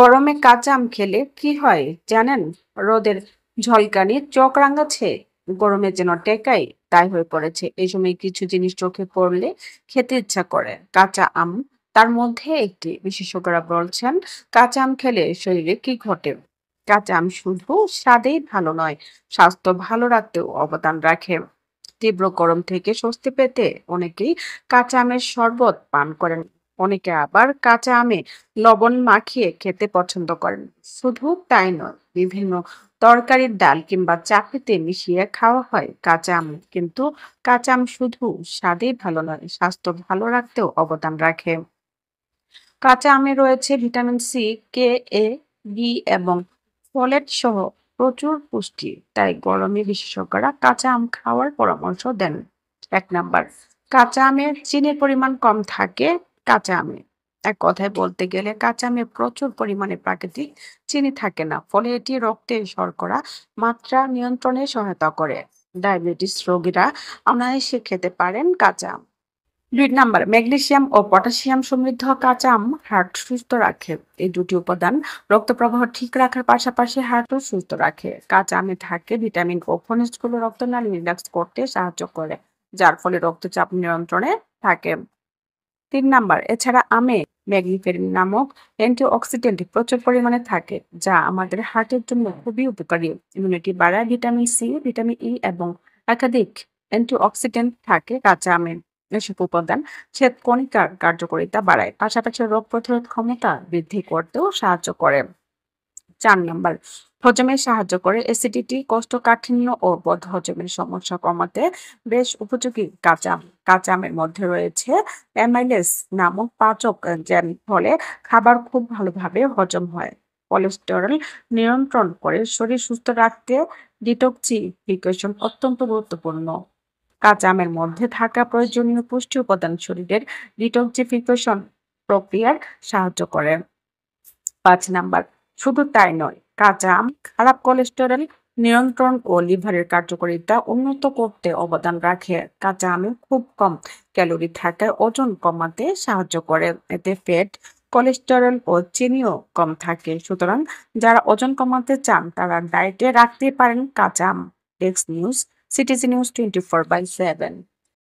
গরমে কাঁচা আম খেলে কি হয় জানেন? রোদের ঝলকানি চোখ রাঙাচ্ছে, গরমে যেন টেকাই তাই হয়ে পড়েছে। এই সময় কিছু জিনিস চোখে পড়লে খেতে ইচ্ছা করে। কাঁচা আম তার মধ্যে একটি। বিশেষজ্ঞরা বলছেন কাঁচা আম খেলে শরীরে কি ঘটে। কাঁচা আম শুধু স্বাদেই ভালো নয়, স্বাস্থ্য ভালো রাখতেও অবদান রাখে। তীব্র গরম থেকে স্বস্তি পেতে অনেকেই কাঁচা আমের শরবত পান করেন। অনেকে আবার কাঁচা আমে লবণ মাখিয়ে খেতে পছন্দ করেন। শুধু তাই নয়, বিভিন্ন তরকারির ডাল কিংবা চাটনিতে মিশিয়ে খাওয়া হয় কাঁচা আম। কিন্তু কাঁচা আম শুধু স্বাদেই ভালো নয়, স্বাস্থ্য ভালো রাখতেও অবদান রাখে। কাঁচা আমে রয়েছে ভিটামিন সি, কে, এ, বি এবং ফলেট সহ প্রচুর পুষ্টি। তাই গরমে বিশেষজ্ঞরা কাঁচা আম খাওয়ার পরামর্শ দেন। 1 নাম্বার, কাঁচা আমে চিনির পরিমাণ কম থাকে। কাঁচা আমে এক কথায় বলতে গেলে কাঁচা আমে প্রচুর পরিমাণে প্রাকৃতিক চিনি থাকে না, ফলে এটি রক্তে শর্করা মাত্রা নিয়ন্ত্রণে সহায়তা করে। ডায়াবেটিস রোগীরা অনায়াসে খেতে পারেন কাঁচা আম। 2 নাম্বার, ম্যাগনেসিয়াম ও পটাশিয়াম সমৃদ্ধ কাঁচা আম হার্ট সুস্থ রাখে। এই দুটি উপাদান রক্ত প্রবাহ ঠিক রাখার পাশাপাশি হার্টও সুস্থ রাখে। কাঁচা আমে থাকে ভিটামিন ও খনিজগুলো রক্তনালী রিল্যাক্স করতে সাহায্য করে, যার ফলে রক্তচাপ নিয়ন্ত্রণে থাকে। 3 নাম্বার, এছাড়া আমে ম্যাগনিফেরিন নামক অ্যান্টিঅক্সিডেন্ট প্রচুর পরিমাণে থাকে, যা আমাদের হার্টের জন্য খুবই উপকারী। ইমিউনিটি বাড়ায়। ভিটামিন সি, ভিটামিন ই এবং একাধিক অ্যান্টিঅক্সিডেন্ট থাকে কাঁচা আমে। এসব উপাদান শ্বেতকণিকার কার্যকারিতা বাড়ায়, পাশাপাশি রোগ প্রতিরোধ ক্ষমতা বৃদ্ধি করতেও সাহায্য করে। 4 নাম্বার, হজমে সাহায্য করে। অ্যাসিডিটি, কোষ্ঠকাঠিন্য ও বদহজমের সমস্যা কমাতে বেশ উপযোগী কাঁচা আম। কাঁচা আমের মধ্যে রয়েছে অ্যামাইলেস নামক পাচক এনজাইম, ফলে খাবার খুব ভালোভাবে হজম হয়। কোলেস্টেরল নিয়ন্ত্রণ করে। শরীর সুস্থ রাখতে ডিটক্সিফিকেশন অত্যন্ত গুরুত্বপূর্ণ। কাঁচা আমের মধ্যে থাকা প্রয়োজনীয় পুষ্টি উপাদান শরীরের ডিটক্সিফিকেশন প্রক্রিয়ার সাহায্য করে। 5 নাম্বার, শুধু তাই নয়, কাঁচা আম খারাপ কোলেস্টেরল নিয়ন্ত্রণ ও লিভারের কার্যকারিতা উন্নত করতে অবদান রাখে। কাঁচা আমে খুব কম ক্যালোরি থাকায় ওজন কমাতে সাহায্য করে। এতে ফ্যাট, কোলেস্টেরল ও চিনিও কম থাকে। সুতরাং যারা ওজন কমাতে চান তারা ডায়েটে রাখতে পারেন কাঁচা আম। Desk news, CTG news 24/7।